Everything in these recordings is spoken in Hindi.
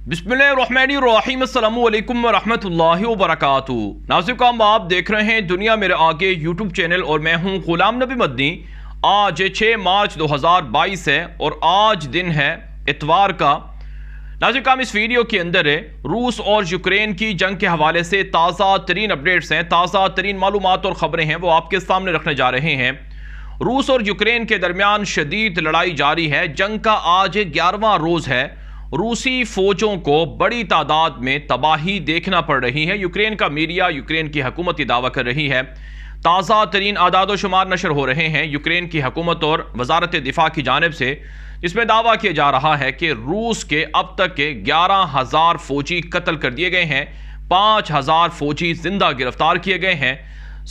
बिस्मिल्लाहिर्रहमानिर्रहीम अस्सलामु अलैकुम वरहमतुल्लाहि वबरकातुहू। नाज़रीन, आप देख रहे हैं दुनिया मेरे आगे यूट्यूब चैनल और मैं हूं गुलाम नबी मदनी। आज 6 मार्च 2022 है और आज दिन है इतवार का। नाज़रीन, इस वीडियो के अंदर रूस और यूक्रेन की जंग के हवाले से ताज़ा तरीन अपडेट्स हैं, ताज़ा तरीन मालूमात और ख़बरें हैं, वो आपके सामने रखने जा रहे हैं। रूस और यूक्रेन के दरमियान शदीद लड़ाई जारी है। जंग का आज 11वां रोज़ है। रूसी फौजों को बड़ी तादाद में तबाही देखना पड़ रही है। यूक्रेन का मीडिया यूक्रेन की हुकूमत दावा कर रही है। ताज़ा तरीन आदाद शुमार नशर हो रहे हैं यूक्रेन की हुकूमत और वजारत दिफा की जानिब से, जिसमें दावा किया जा रहा है कि रूस के अब तक के 11,000 फौजी कत्ल कर दिए गए हैं, 5,000 फौजी जिंदा गिरफ्तार किए गए हैं,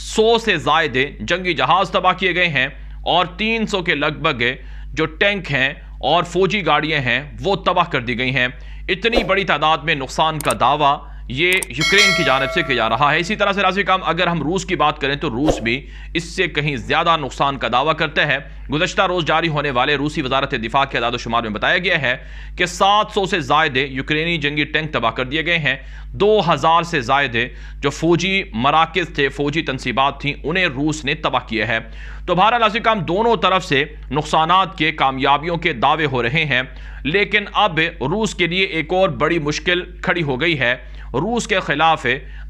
100 से ज़ायद जंगी जहाज तबाह किए गए हैं और 300 के लगभग जो टैंक हैं और फौजी गाड़ियां हैं वो तबाह कर दी गई हैं। इतनी बड़ी तादाद में नुकसान का दावा ये यूक्रेन की जानिब से किया जा रहा है। इसी तरह से नाज़रीन, अगर हम रूस की बात करें तो रूस भी इससे कहीं ज़्यादा नुकसान का दावा करता है। गुज़श्ता रोज़ जारी होने वाले रूसी वजारत दिफा के आदाद शुमार में बताया गया है कि 700 से ज़ायद यूक्रेनी जंगी टैंक तबाह कर दिए गए हैं। 2,000 से ज़ायद जो फौजी मराकज़ थे, फौजी तनसीबात थी, उन्हें रूस ने तबाह किया है। तो बहरहाल नाज़रीन, दोनों तरफ से नुकसानात के कामयाबियों के दावे हो रहे हैं, लेकिन अब रूस के लिए एक और बड़ी मुश्किल खड़ी हो गई है। रूस के खिलाफ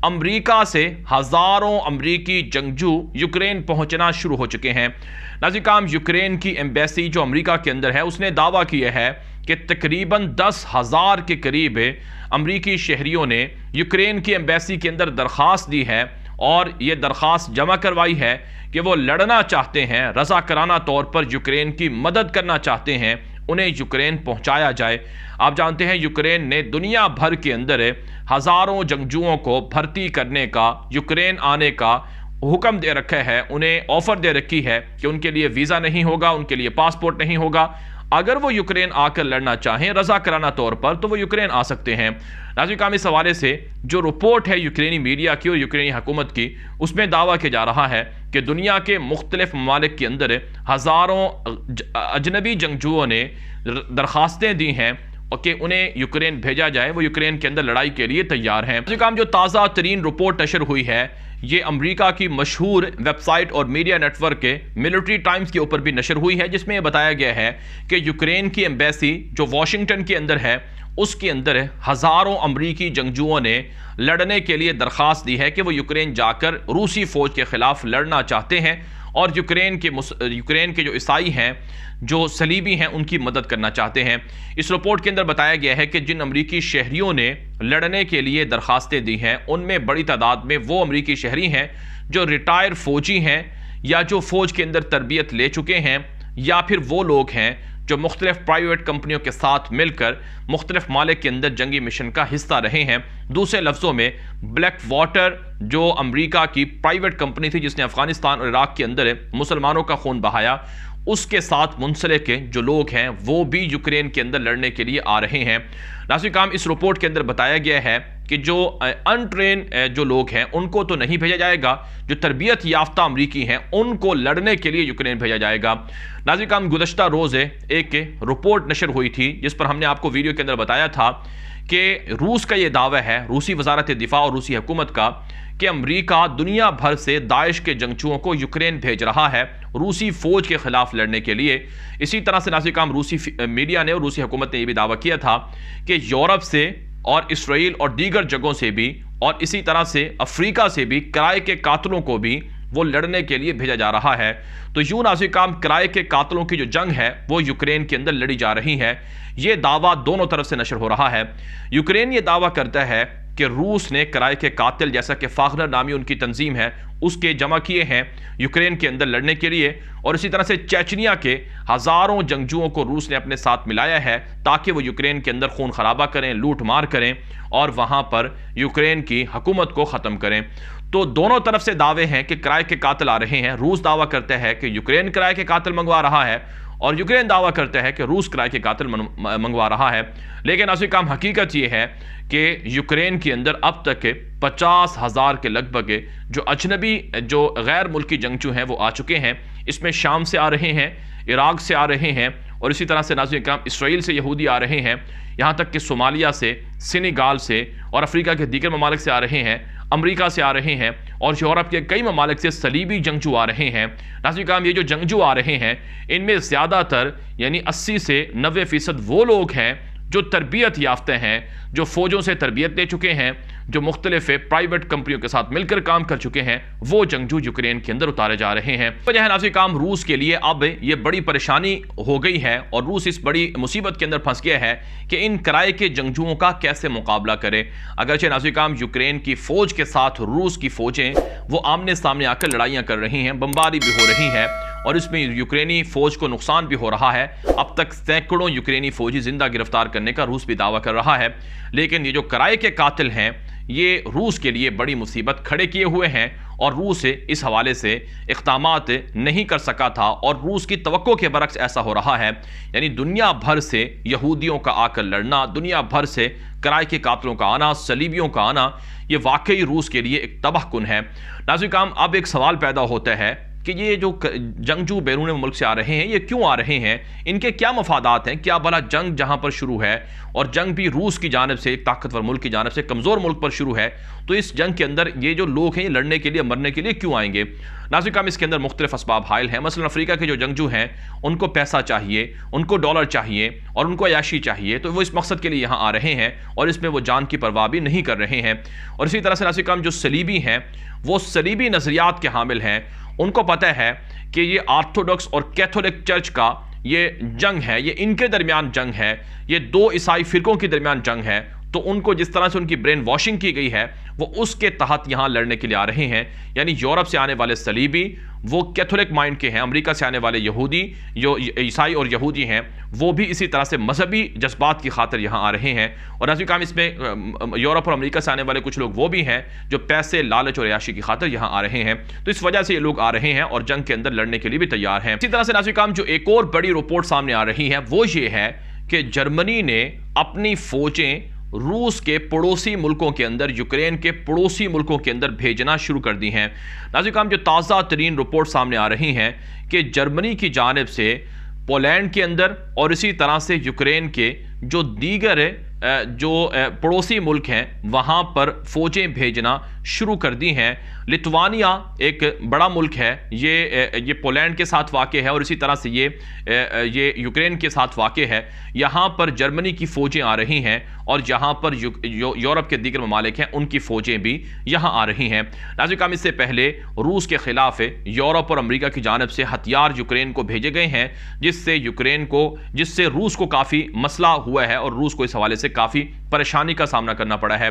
अमरीका से हज़ारों अमरीकी जंगजू यूक्रेन पहुंचना शुरू हो चुके हैं। नाज़रीन, यूक्रेन की एम्बेसी जो अमरीका के अंदर है उसने दावा किया है कि तकरीबन 10,000 के करीब अमरीकी शहरियों ने यूक्रेन की एम्बेसी के अंदर दरख्वास्त दी है और ये दरख्वास्त जमा करवाई है कि वो लड़ना चाहते हैं, रज़ाकाराना तौर पर यूक्रेन की मदद करना चाहते हैं, उन्हें यूक्रेन पहुंचाया जाए। आप जानते हैं यूक्रेन ने दुनिया भर के अंदर हज़ारों जंगजुओं को भर्ती करने का, यूक्रेन आने का हुक्म दे रखा है, उन्हें ऑफ़र दे रखी है कि उनके लिए वीज़ा नहीं होगा, उनके लिए पासपोर्ट नहीं होगा। अगर वो यूक्रेन आकर लड़ना चाहें रज़ाकाराना तौर पर तो वो यूक्रेन आ सकते हैं। नाज़रीन, इस हवाले से जो रिपोर्ट है यूक्रेनी मीडिया की और यूक्रेनी हुकूमत की, उसमें दावा किया जा रहा है कि दुनिया के मुख्तलिफ ममालिक के अंदर हज़ारों अजनबी जंगजुओं ने दरख्वास्तें दी हैं कि उन्हें यूक्रेन भेजा जाए, वो यूक्रेन के अंदर लड़ाई के लिए तैयार हैं। जो ताज़ा तरीन रिपोर्ट नशर हुई है ये अमेरिका की मशहूर वेबसाइट और मीडिया नेटवर्क के मिलिट्री टाइम्स के ऊपर भी नशर हुई है, जिसमें यह बताया गया है कि यूक्रेन की एम्बेसी जो वाशिंगटन के अंदर है उसके अंदर हज़ारों अमरीकी जंगजुओं ने लड़ने के लिए दरख्वास्त दी है कि वो यूक्रेन जाकर रूसी फ़ौज के ख़िलाफ़ लड़ना चाहते हैं और यूक्रेन के जो ईसाई हैं, जो सलीबी हैं, उनकी मदद करना चाहते हैं। इस रिपोर्ट के अंदर बताया गया है कि जिन अमरीकी शहरियों ने लड़ने के लिए दरख्वास्तें दी हैं उनमें बड़ी तादाद में वो अमरीकी शहरी हैं जो रिटायर फ़ौजी हैं या जो फ़ौज के अंदर तरबियत ले चुके हैं, या फिर वो लोग हैं जो मुख्तलिफ प्राइवेट कंपनियों के साथ मिलकर मुख्तलिफ मालिक के अंदर जंगी मिशन का हिस्सा रहे हैं। दूसरे लफ्ज़ों में ब्लैक वाटर जो अमेरिका की प्राइवेट कंपनी थी जिसने अफगानिस्तान और इराक के अंदर मुसलमानों का खून बहाया, उसके साथ मुंसलिक के जो लोग हैं वो भी यूक्रेन के अंदर लड़ने के लिए आ रहे हैं। नाज़रीन, इस रिपोर्ट के अंदर बताया गया है कि जो अनट्रेन जो लोग हैं उनको तो नहीं भेजा जाएगा, जो तरबियत याफ्ता अमरीकी हैं उनको लड़ने के लिए यूक्रेन भेजा जाएगा। नाज़रीन, गुज़श्ता रोज़ एक रिपोर्ट नशर हुई थी जिस पर हमने आपको वीडियो के अंदर बताया था कि रूस का ये दावा है, रूसी वजारत दिफा और रूसी हुकूमत का, कि अमरीका दुनिया भर से दाइश के जंगजुओं को यूक्रेन भेज रहा है रूसी फ़ौज के ख़िलाफ़ लड़ने के लिए। इसी तरह से नाज़रीन, रूसी मीडिया ने और रूसी हुकूमत ने यह भी दावा किया था कि यूरोप से और इसराइल और दीगर जगहों से भी और इसी तरह से अफ्रीका से भी किराए के कातलों को भी वो लड़ने के लिए भेजा जा रहा है। तो यूं नाज़रीन, किराए के कातलों की जो जंग है वो यूक्रेन के अंदर लड़ी जा रही है। ये दावा दोनों तरफ से नशर हो रहा है। यूक्रेन ये दावा करता है कि रूस ने किराए के कातिल, जैसा कि फागनर नामी उनकी तंजीम है, उसके जमा किए हैं यूक्रेन के अंदर लड़ने के लिए, और इसी तरह से चेचनिया के हज़ारों जंगजुओं को रूस ने अपने साथ मिलाया है ताकि वो यूक्रेन के अंदर खून खराबा करें, लूट मार करें और वहाँ पर यूक्रेन की हुकूमत को ख़त्म करें। तो दोनों तरफ से दावे हैं कि किराए के कातिल आ रहे हैं। रूस दावा करता है कि यूक्रेन किराए के कातिल मंगवा रहा है और यूक्रेन दावा करता है कि रूस किराए के कातिल मंगवा रहा है। लेकिन नाज़रीन, हकीकत ये है कि यूक्रेन के अंदर अब तक 50,000 के लगभग जो अजनबी जो गैर मुल्की जंगजू हैं वो आ चुके हैं। इसमें शाम से आ रहे हैं, इराक से आ रहे हैं और इसी तरह से नाज़रीन किराम इसराइल से यहूदी आ रहे हैं, यहाँ तक कि सोमालिया से, सेनेगाल से और अफ्रीका के दीगर ममालिक से आ रहे हैं, अमेरिका से आ रहे हैं और यूरोप के कई ममालिक से सलीबी जंगजू आ रहे हैं। नाज़रीन किराम ये जो जंगजू आ रहे हैं इनमें ज़्यादातर यानी 80 से 90% वो लोग हैं जो तरबियत याफ्ते हैं, जो फ़ौजों से तरबियत ले चुके हैं, जो मुख्तलिफ प्राइवेट कंपनियों के साथ मिलकर काम कर चुके हैं, वो जंगजू यूक्रेन के अंदर उतारे जा रहे हैं। वजह है नाज़रीन काम रूस के लिए अब ये बड़ी परेशानी हो गई है और रूस इस बड़ी मुसीबत के अंदर फंस गया है कि इन किराए के जंगजुओं का कैसे मुकाबला करे। अगरचे नाज़रीन काम यूक्रेन की फ़ौज के साथ रूस की फ़ौजें वो आमने सामने आकर लड़ाइयाँ कर रही हैं, बमबारी भी हो रही है और इसमें यूक्रेनी फ़ौज को नुकसान भी हो रहा है। अब तक सैकड़ों यूक्रेनी फ़ौजी जिंदा गिरफ्तार करने का रूस भी दावा कर रहा है। लेकिन ये जो किराए के कातिल हैं ये रूस के लिए बड़ी मुसीबत खड़े किए हुए हैं और रूस इस हवाले से इक़दामात नहीं कर सका था और रूस की तवक्को के बरक्स ऐसा हो रहा है। यानी दुनिया भर से यहूदियों का आकर लड़ना, दुनिया भर से किराए के कातिलों का आना, सलीबियों का आना, ये वाकई रूस के लिए एक तबाहकुन है। नाज़रीन काम अब एक सवाल पैदा होता है कि ये जो जंगजू बैरून मुल्क से आ रहे हैं ये क्यों आ रहे हैं, इनके क्या मफादात हैं, क्या भला जंग जहां पर शुरू है और जंग भी रूस की जानिब से, एक ताकतवर मुल्क की जानिब से कमज़ोर मुल्क पर शुरू है, तो इस जंग के अंदर ये जो लोग हैं ये लड़ने के लिए, मरने के लिए क्यों आएंगे। नाज़रीन काम इसके अंदर मुख्तलिफ असबाब हायल हैं। मसलन अफ्रीका के जो जंगजू हैं उनको पैसा चाहिए, उनको डॉलर चाहिए और उनको अयाशी चाहिए, तो वो इस मकसद के लिए यहाँ आ रहे हैं और इसमें वो जान की परवाह भी नहीं कर रहे हैं। और इसी तरह से नाज़रीन काम जो सलीबी हैं वो सलीबी नज़रियात के हामिल हैं, उनको पता है कि ये ऑर्थोडॉक्स और कैथोलिक चर्च का ये जंग है, ये इनके दरमियान जंग है, ये दो ईसाई फिरकों के दरमियान जंग है। तो उनको जिस तरह से उनकी ब्रेन वॉशिंग की गई है वो उसके तहत यहाँ लड़ने के लिए आ रहे हैं। यानी यूरोप से आने वाले सलीबी वो कैथोलिक माइंड के हैं, अमेरिका से आने वाले यहूदी जो ईसाई और यहूदी हैं वो भी इसी तरह से मजहबी जज्बात की खातिर यहाँ आ रहे हैं। और नाज़रीन काम इसमें यूरोप और अमेरिका से आने वाले कुछ लोग वो भी हैं जो पैसे, लालच और अयाशी की खातिर यहाँ आ रहे हैं। तो इस वजह से ये लोग आ रहे हैं और जंग के अंदर लड़ने के लिए भी तैयार हैं। इसी तरह से नाज़रीन काम जो एक और बड़ी रिपोर्ट सामने आ रही है वो ये है कि जर्मनी ने अपनी फौजें रूस के पड़ोसी मुल्कों के अंदर, यूक्रेन के पड़ोसी मुल्कों के अंदर भेजना शुरू कर दी हैं। नाज़रीन काम जो ताज़ा तरीन रिपोर्ट सामने आ रही हैं कि जर्मनी की जानिब से पोलैंड के अंदर और इसी तरह से यूक्रेन के जो दीगर जो पड़ोसी मुल्क हैं वहाँ पर फ़ौजें भेजना शुरू कर दी हैं। लिथुआनिया एक बड़ा मुल्क है, ये पोलैंड के साथ वाक़े है और इसी तरह से ये यूक्रेन के साथ वाक़े है। यहाँ पर जर्मनी की फ़ौजें आ रही हैं और जहाँ पर यूरोप के दीगर ममालिक हैं उनकी फ़ौजें भी यहाँ आ रही हैं। नाज़रीन काम इससे पहले रूस के ख़िलाफ़ यूरोप और अमेरिका की जानिब से हथियार यूक्रेन को भेजे गए हैं जिससे रूस को काफ़ी मसला हुआ है और रूस को इस हवाले से काफ़ी परेशानी का सामना करना पड़ा है।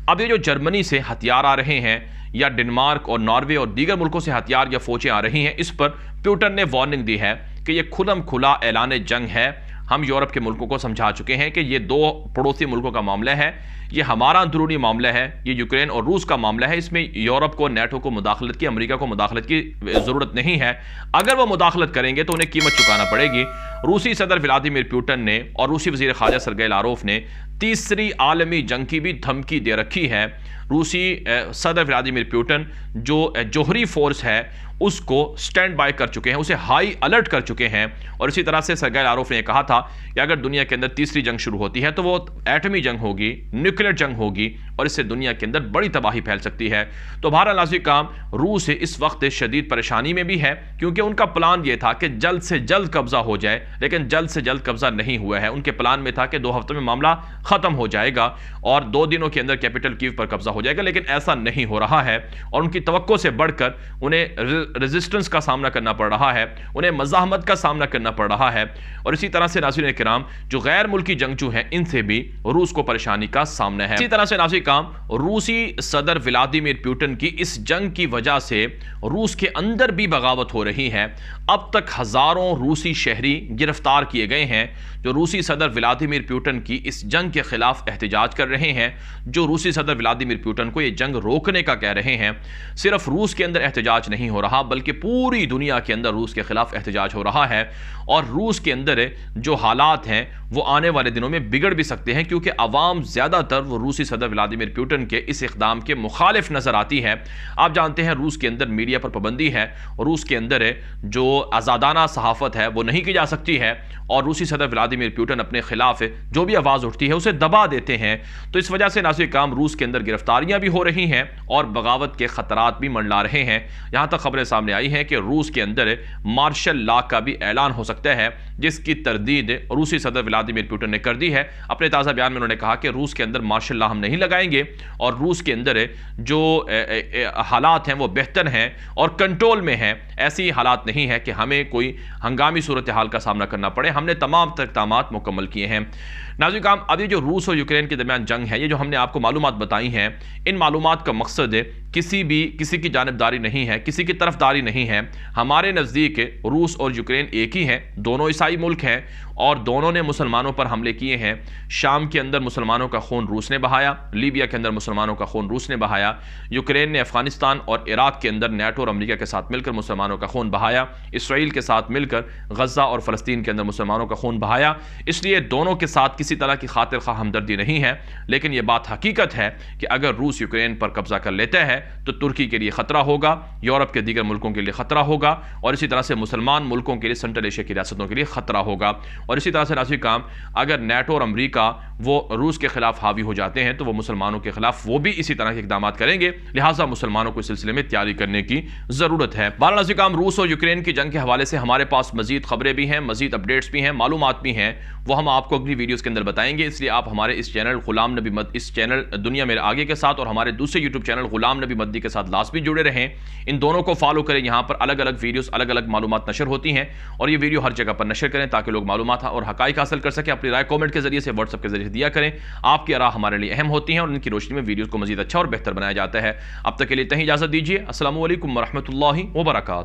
अब ये जो जर्मनी से हथियार आ रहे हैं या डेनमार्क और नॉर्वे और दीगर मुल्कों से हथियार या फौजें आ रही हैं, इस पर पुतिन ने वार्निंग दी है कि ये खुलम खुला ऐलान जंग है। हम यूरोप के मुल्कों को समझा चुके हैं कि ये दो पड़ोसी मुल्कों का मामला है, ये हमारा अंदरूनी मामला है, ये यूक्रेन और रूस का मामला है। इसमें यूरोप को, नेटो को मुदाखलत की, अमेरिका को मुदाखलत की ज़रूरत नहीं है। अगर वो मुदाखलत करेंगे तो उन्हें कीमत चुकाना पड़ेगी। रूसी सदर व्लादिमीर पुतिन ने और रूसी वज़ीर ख़ारजा सरगेई लारोफ ने तीसरी आलमी जंग की भी धमकी दे रखी है। रूसी सदर व्लादिमीर पुतिन जो जोहरी फोर्स है उसको स्टैंड बाय कर चुके हैं, उसे हाई अलर्ट कर चुके हैं। और इसी तरह से सरगेई लारोफ ने कहा था कि अगर दुनिया के अंदर तीसरी जंग शुरू होती है तो वो एटमी जंग होगी, न्यूक्लियर जंग होगी और इससे दुनिया के अंदर बड़ी तबाही फैल सकती है। तो बहरहाल नाज़रीन काम रूस इस वक्त शदीद परेशानी में भी है क्योंकि उनका प्लान ये था कि जल्द से जल्द कब्जा हो जाए, लेकिन जल्द से जल्द कब्जा नहीं हुआ है। उनके प्लान में था कि 2 हफ्तों में मामला खत्म हो जाएगा और 2 दिनों के अंदर कैपिटल कीव पर कब्जा हो जाएगा, लेकिन ऐसा नहीं हो रहा है और उनकी तवक्को से बढ़कर उन्हें रेजिस्टेंस का सामना करना पड़ रहा है, उन्हें मज़ाहमत का सामना करना पड़ रहा है। और इसी तरह से नाज़रीन किराम जो गैर मुल्की जंगजू हैं इनसे भी रूस को परेशानी का सामना है। इसी तरह से नाज़रीन किराम रूसी सदर व्लादिमीर पुतिन की इस जंग की वजह से रूस के अंदर भी बगावत हो रही है। अब तक हज़ारों रूसी शहरी गिरफ्तार किए गए हैं। जो रूसी सदर व्लादिमीर पुतिन की इस जंग के खिलाफ एहतजाज कर रहे हैं, जो रूसी सदर व्लादिमीर पुतिन को ये जंग रोकने का कह रहे हैं। सिर्फ रूस के अंदर एहतजाज नहीं हो रहा बल्कि पूरी दुनिया के अंदर रूस के खिलाफ एहतजाज हो रहा है। और रूस के अंदर जो हालात हैं वो आने वाले दिनों में बिगड़ भी सकते हैं, क्योंकि अवाम ज़्यादातर वो रूसी सदर व्लादिमीर पुतिन के इस इक़दाम के मुखालिफ नज़र आती है। आप जानते हैं रूस के अंदर मीडिया पर पाबंदी है, रूस के अंदर जो आज़ादाना सहाफ़त है वो नहीं की जा सकती है, और रूसी सदर व्लादिमीर पुतिन अपने खिलाफ जो भी आवाज़ उठती है उसे दबा देते हैं। तो इस वजह से नाज़िर काम रूस के अंदर गिरफ्तारियां भी हो रही हैं और बगावत के ख़तरात भी मंडला रहे हैं। यहाँ तक खबरें सामने आई हैं कि रूस के अंदर मार्शल लॉ का भी ऐलान हो सकता है, जिसकी तरदीद रूसी सदर व्लादिमीर पुतिन ने कर दी है। अपने ताज़ा बयान में उन्होंने कहा कि रूस के अंदर मार्शल लॉ हम नहीं लगाएंगे और रूस के अंदर जो हालात हैं वो बेहतर हैं और कंट्रोल में हैं। ऐसी हालात नहीं है कि हमें कोई हंगामी सूरत हाल का सामना करना पड़े। हमने तमाम इक़दामात मुकम्मल किए हैं। नाज़रीन काम, अब ये जो रूस और यूक्रेन के दरमियान जंग है, ये जो हमने आपको मालूमात बताई हैं, इन मालूमात का मकसद किसी की जानबदारी नहीं है, किसी की तरफदारी नहीं है। हमारे नज़दीक रूस और यूक्रेन एक ही हैं, दोनों ईसाई मुल्क हैं और दोनों ने मुसलमानों पर हमले किए हैं। शाम के अंदर मुसलमानों का खून रूस ने बहाया, लीबिया के अंदर मुसलमानों का खून रूस ने बहाया, यूक्रेन ने अफगानिस्तान और इराक के अंदर नेटो और अमेरिका के साथ मिलकर मुसलमानों का खून बहाया, इसराइल के साथ मिलकर गज़ा और फ़लस्तीन के अंदर मुसलमानों का खून बहाया। इसलिए दोनों के साथ किसी तरह की खातिर खा हमदर्दी नहीं है। लेकिन यह बात हकीकत है कि अगर रूस यूक्रेन पर कब्जा कर लेता है तो तुर्की के लिए खतरा होगा, यूरोप के दीगर मुल्कों के लिए खतरा होगा और इसी तरह से मुसलमान मुल्कों के लिए, सेंट्रल एशिया की रियासतों के लिए खतरा होगा। और इसी तरह से नाज़रीन काम, अगर नेटो और अमेरिका वो रूस के खिलाफ हावी हो जाते हैं तो वो मुसलमानों के खिलाफ वो भी इसी तरह के इकदाम करेंगे। लिहाजा मुसलमानों को इस सिलसिले में तैयारी करने की जरूरत है। बहरहाल नाज़रीन काम, रूस और यूक्रेन की जंग के हवाले से हमारे पास मजीद खबरें भी हैं, मजीद अपडेट्स भी हैं, मालूमात भी हैं, वो हम आपको अगली वीडियोस के अंदर बताएंगे। इसलिए आप हमारे इस चैनल गुलाम नबी मद इस चैनल दुनिया मेरे आगे के साथ और हमारे दूसरे यूट्यूब चैनल गुलाम नबी मद्दी के साथ लाजमी जुड़े रहें। इन दोनों को फॉलो करें। यहाँ पर अलग अलग वीडियोस, अलग अलग मालूमात नशर होती हैं और ये वीडियो हर जगह पर नशर करें ताकि लोग मालूमात और हकाइक हासिल कर सकें। अपनी राय कॉमेंट के जरिए से, व्हाट्सएप के जरिए दिया करें। आपकी राय हमारे लिए अहम होती है और इनकी रोशनी में वीडियोस को मजीद अच्छा और बेहतर बनाया जाता है। अब तक के लिए इतनी इजाजत दीजिए। अस्सलामु अलैकुम व रहमतुल्लाहि व बरकातुहू।